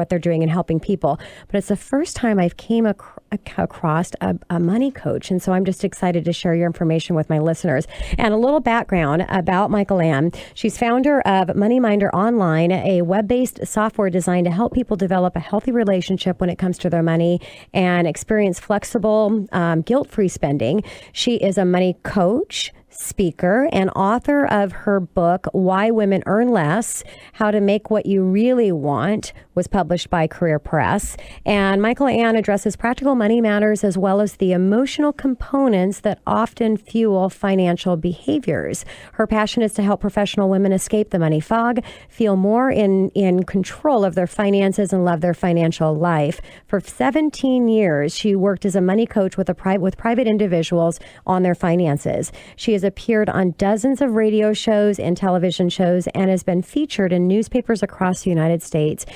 they're doing and helping people. But it's the first time I've came across a money coach. And so I'm just excited to share your information with my listeners. And a little background about Michael Ann. She's founder of MoneyMinder Online, a web-based software designed to help people develop a healthy relationship when it comes to their money and experience flexible, guilt-free spending. She is a money coach, speaker, and author of her book, Why Women Earn Less, How to Make What You Really Want, was published by Career Press. And Michael Ann addresses practical money matters as well as the emotional components that often fuel financial behaviors. Her passion is to help professional women escape the money fog, feel more in control of their finances, and love their financial life. For 17 years, she worked as a money coach with private individuals on their finances. She has appeared on dozens of radio shows and television shows and has been featured in newspapers across the United States.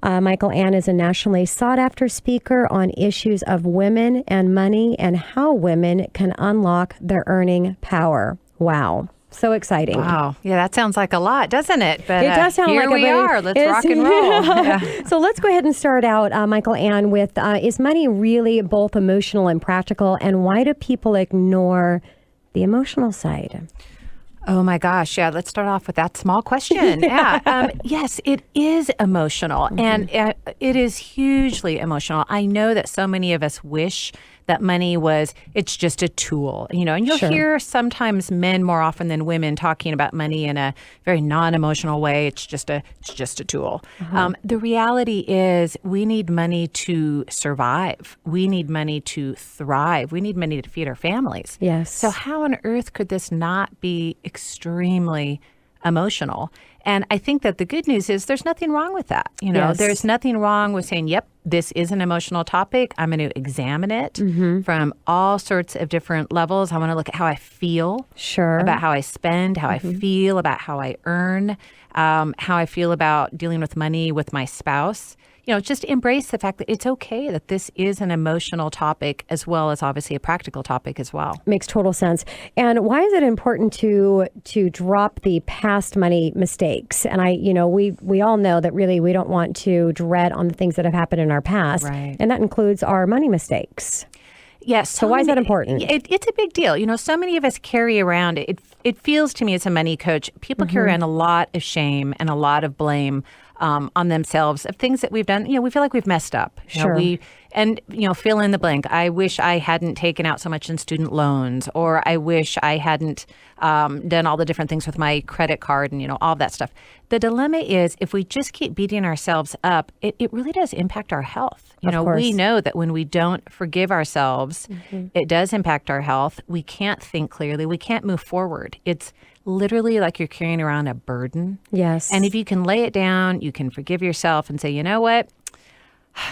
Michael Ann is a nationally sought-after speaker on issues of women and money and how women can unlock their earning power. Wow. So exciting.
Wow. Yeah, that sounds like a lot, doesn't it? But
it does sound
here
like
we are. Let's rock and roll. Yeah.
So let's go ahead and start out, Michael Ann, with is money really both emotional and practical? And why do people ignore the emotional side?
Oh my gosh. Yeah. Let's start off with that small question. Yeah. Yes, it is emotional, and it is hugely emotional. I know that so many of us wish that money it's just a tool, and you'll hear sometimes men more often than women talking about money in a very non-emotional way. It's just a tool. The reality is we need money to survive. We need money to thrive. We need money to feed our families.
Yes.
So how on earth could this not be extremely emotional? And I think that the good news is there's nothing wrong with that.
Yes.
There's nothing wrong with saying, yep, this is an emotional topic. I'm going to examine it from all sorts of different levels. I want to look at how I feel about how I spend, how I feel about how I earn, how I feel about dealing with money with my spouse. Just embrace the fact that it's okay that this is an emotional topic as well as obviously a practical topic as well.
Makes total sense. And why is it important to drop the past money mistakes? And we all know that really we don't want to dread on the things that have happened in our past.
Right.
And that includes our money mistakes.
Yes.
So why is that important?
It's a big deal. So many of us carry around, it feels to me as a money coach, people carry around a lot of shame and a lot of blame on themselves of things that we've done. We feel like we've messed up. Fill in the blank. I wish I hadn't taken out so much in student loans, or I wish I hadn't done all the different things with my credit card and, all of that stuff. The dilemma is if we just keep beating ourselves up, it really does impact our health. We know that when we don't forgive ourselves, it does impact our health. We can't think clearly. We can't move forward. It's literally like you're carrying around a burden.
Yes.
And if you can lay it down, you can forgive yourself and say, you know what?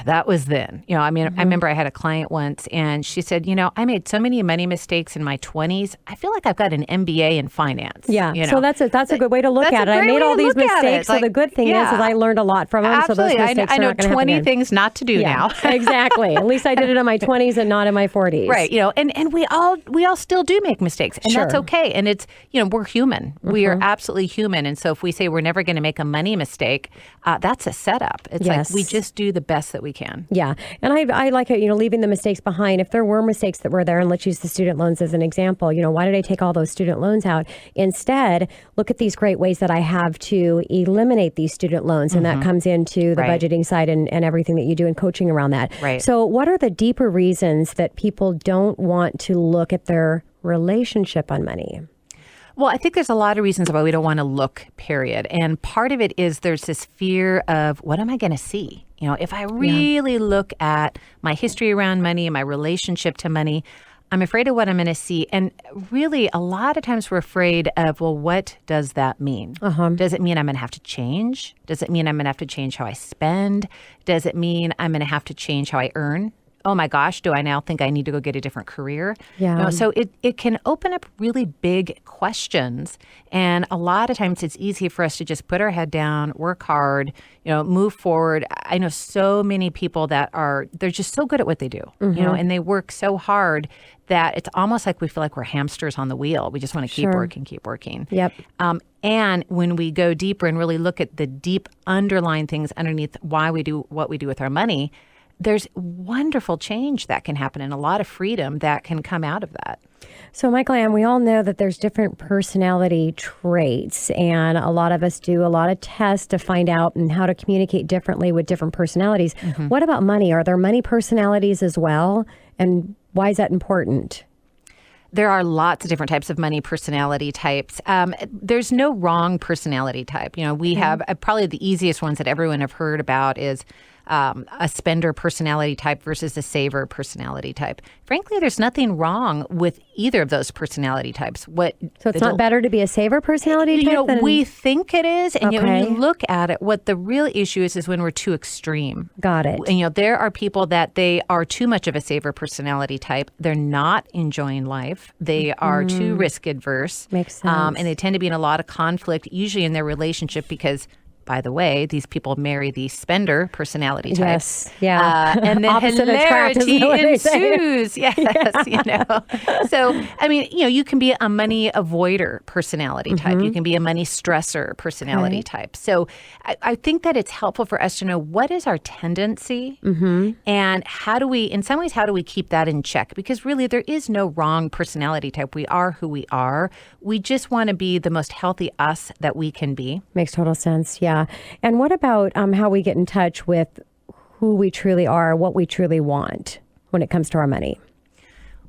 That was then. I remember I had a client once and she said, I made so many money mistakes in my 20s. I feel like I've got an MBA in finance.
Yeah. So that's a good way to look at it. I made all these mistakes. So the good thing is I learned a lot from them.
Absolutely.
So those mistakes
I know 20 things not to do now.
Exactly. At least I did it in my 20s and not in my 40s.
Right. And we all still do make mistakes, and that's okay. And it's, we're human. We are absolutely human. And so if we say we're never going to make a money mistake, that's a setup. It's like we just do the best that we can.
Yeah. And I like it, leaving the mistakes behind. If there were mistakes that were there, and let's use the student loans as an example, why did I take all those student loans out? Instead, look at these great ways that I have to eliminate these student loans. And that comes into the budgeting side and everything that you do in coaching around that.
Right.
So what are the deeper reasons that people don't want to look at their relationship on money?
Well, I think there's a lot of reasons why we don't want to look, period. And part of it is there's this fear of what am I going to see? If I really look at my history around money and my relationship to money, I'm afraid of what I'm going to see. And really, a lot of times we're afraid of, well, what does that mean? Does it mean I'm going to have to change? Does it mean I'm going to have to change how I spend? Does it mean I'm going to have to change how I earn? oh my gosh, do I now think I need to go get a different career?
Yeah.
So it can open up really big questions. And a lot of times it's easy for us to just put our head down, work hard, move forward. I know so many people that they're just so good at what they do, and they work so hard that it's almost like we feel like we're hamsters on the wheel. We just want to keep working.
Yep.
And when we go deeper and really look at the deep underlying things underneath why we do what we do with our money, there's wonderful change that can happen and a lot of freedom that can come out of that.
So, Michael Ann, we all know that there's different personality traits, and a lot of us do a lot of tests to find out and how to communicate differently with different personalities. Mm-hmm. What about money? Are there money personalities as well? And why is that important?
There are lots of different types of money personality types. There's no wrong personality type. We have probably the easiest ones that everyone have heard about is a spender personality type versus a saver personality type. Frankly, there's nothing wrong with either of those personality types.
So it's not better to be a saver personality type?
We think it is. And yet when you look at it, what the real issue is when we're too extreme.
Got it.
And there are people that they are too much of a saver personality type. They're not enjoying life. They are too risk adverse.
Makes sense.
And they tend to be in a lot of conflict, usually in their relationship because, by the way, these people marry the spender personality type.
Yes, yeah.
And then
Opposite
hilarity ensues. Yes,
Yeah.
So, you can be a money avoider personality type. You can be a money stressor personality type. So I think that it's helpful for us to know what is our tendency and how do we keep that in check? Because really there is no wrong personality type. We are who we are. We just want to be the most healthy us that we can be.
Makes total sense, yeah. And what about how we get in touch with who we truly are, what we truly want when it comes to our money?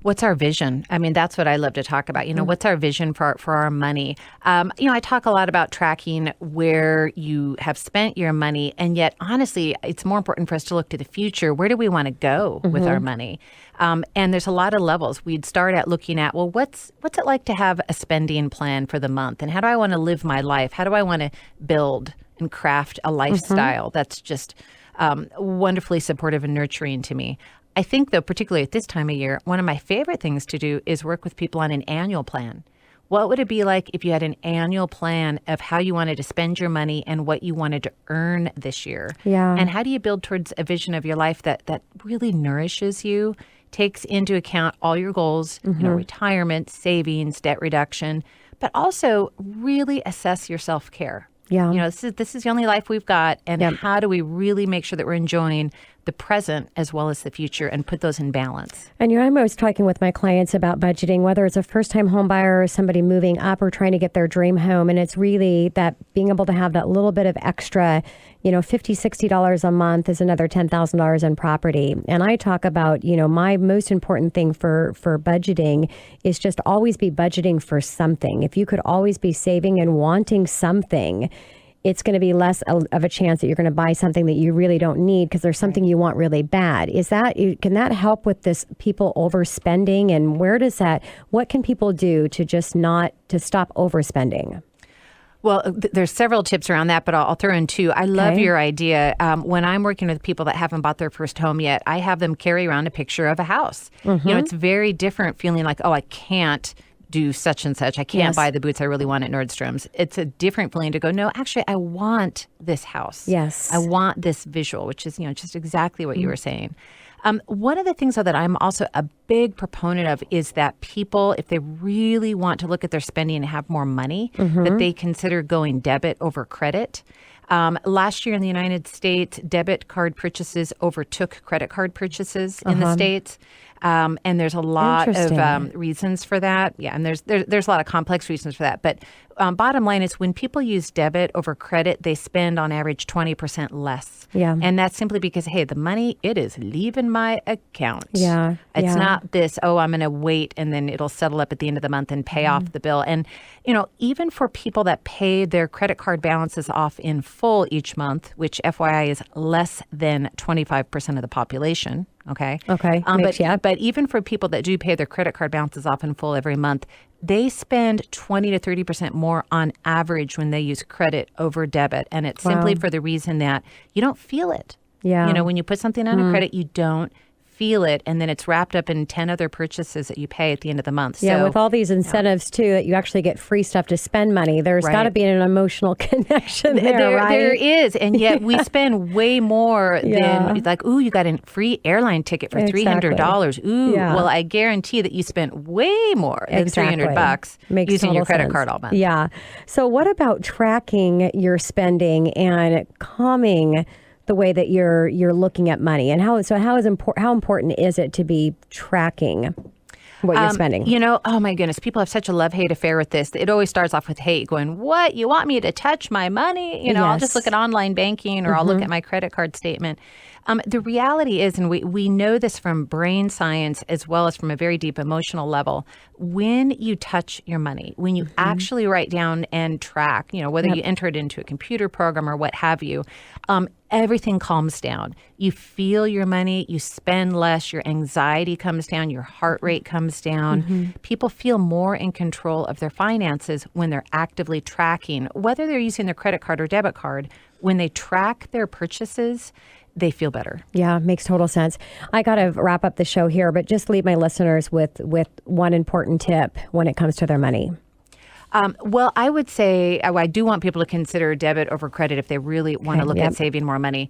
What's our vision? That's what I love to talk about. What's our vision for our money? I talk a lot about tracking where you have spent your money. And yet, honestly, it's more important for us to look to the future. Where do we want to go with our money? And there's a lot of levels. We'd start at looking at, well, what's it like to have a spending plan for the month? And how do I want to live my life? How do I want to build and craft a lifestyle that's just wonderfully supportive and nurturing to me? I think, though, particularly at this time of year, one of my favorite things to do is work with people on an annual plan. What would it be like if you had an annual plan of how you wanted to spend your money and what you wanted to earn this year?
Yeah.
And how do you build towards a vision of your life that really nourishes you, takes into account all your goals, retirement, savings, debt reduction, but also really assess your self-care.
Yeah.
This is the only life we've got. And how do we really make sure that we're enjoying the present as well as the future and put those in balance?
And I'm always talking with my clients about budgeting, whether it's a first-time home buyer or somebody moving up or trying to get their dream home. And it's really that being able to have that little bit of extra, $50, $60 a month is another $10,000 in property. And I talk about, my most important thing for budgeting is just always be budgeting for something. If you could always be saving and wanting something, it's going to be less of a chance that you're going to buy something that you really don't need because there's something you want really bad. Can that help with this people overspending? And what can people do to stop overspending?
Well, there's several tips around that, but I'll throw in two. I love your idea. When I'm working with people that haven't bought their first home yet, I have them carry around a picture of a house. It's very different feeling like, oh, I can't do such and such. I can't buy the boots I really want at Nordstrom's. It's a different feeling to go, no, actually, I want this house.
Yes.
I want this visual, which is, just exactly what you were saying. One of the things, though, that I'm also a big proponent of is that people, if they really want to look at their spending and have more money, that they consider going debit over credit. Last year in the United States, debit card purchases overtook credit card purchases in the States. And there's a lot of reasons for that. Yeah, and there's a lot of complex reasons for that. But bottom line is when people use debit over credit, they spend on average 20% less.
Yeah.
And that's simply because, hey, the money, it is leaving my account.
Yeah.
It's not this, I'm going to wait and then it'll settle up at the end of the month and pay off the bill. And, even for people that pay their credit card balances off in full each month, which FYI is less than 25% of the population. Okay. But even for people that do pay their credit card balances off in full every month, they spend 20 to 30% more on average when they use credit over debit. And it's simply for the reason that you don't feel it.
Yeah.
When you put something on a credit, you don't feel it, and then it's wrapped up in 10 other purchases that you pay at the end of the month.
Yeah,
so,
with all these incentives, too, that you actually get free stuff to spend money. There's got to be an emotional connection there, right?
There is, and yet we spend way more than, like, ooh, you got a free airline ticket for $300. Ooh, well, I guarantee that you spent way more than $300 using your credit card all month.
Yeah. So what about tracking your spending and calming the way that you're looking at money, and how important is it to be tracking what you're spending?
Oh my goodness, people have such a love-hate affair with this. It always starts off with hate, going, what? You want me to touch my money? I'll just look at online banking, or I'll look at my credit card statement. The reality is, and we know this from brain science as well as from a very deep emotional level, when you touch your money, when you actually write down and track, whether you enter it into a computer program or what have you, everything calms down. You feel your money, you spend less, your anxiety comes down, your heart rate comes down. People feel more in control of their finances when they're actively tracking, whether they're using their credit card or debit card. When they track their purchases, they feel better. Yeah, makes total sense. I got to wrap up the show here, but just leave my listeners with one important tip when it comes to their money. Well, I would say I do want people to consider debit over credit if they really want to look at saving more money.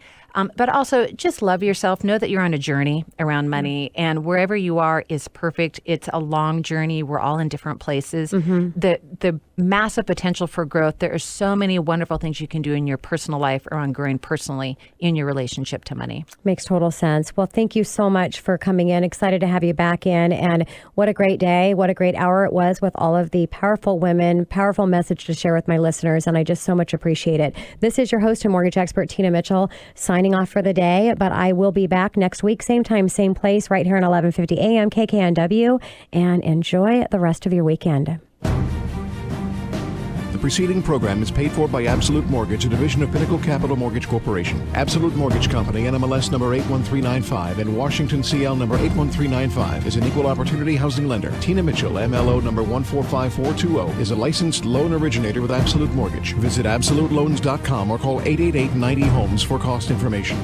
But also just love yourself. Know that you're on a journey around money, and wherever you are is perfect. It's a long journey. We're all in different places. The massive potential for growth. There are so many wonderful things you can do in your personal life around growing personally in your relationship to money. Makes total sense. Well, thank you so much for coming in. Excited to have you back in. And what a great day. What a great hour it was with all of the powerful women, powerful message to share with my listeners. And I just so much appreciate it. This is your host and mortgage expert, Tina Mitchell, signing off for the day. But I will be back next week, same time, same place, right here at 1150 a.m. KKNW. And enjoy the rest of your weekend.
The preceding program is paid for by Absolute Mortgage, a division of Pinnacle Capital Mortgage Corporation. Absolute Mortgage Company, NMLS number 81395 and Washington CL number 81395 is an equal opportunity housing lender. Tina Mitchell, MLO number 1454420, is a licensed loan originator with Absolute Mortgage. Visit absoluteloans.com or call 888-90-HOMES for cost information.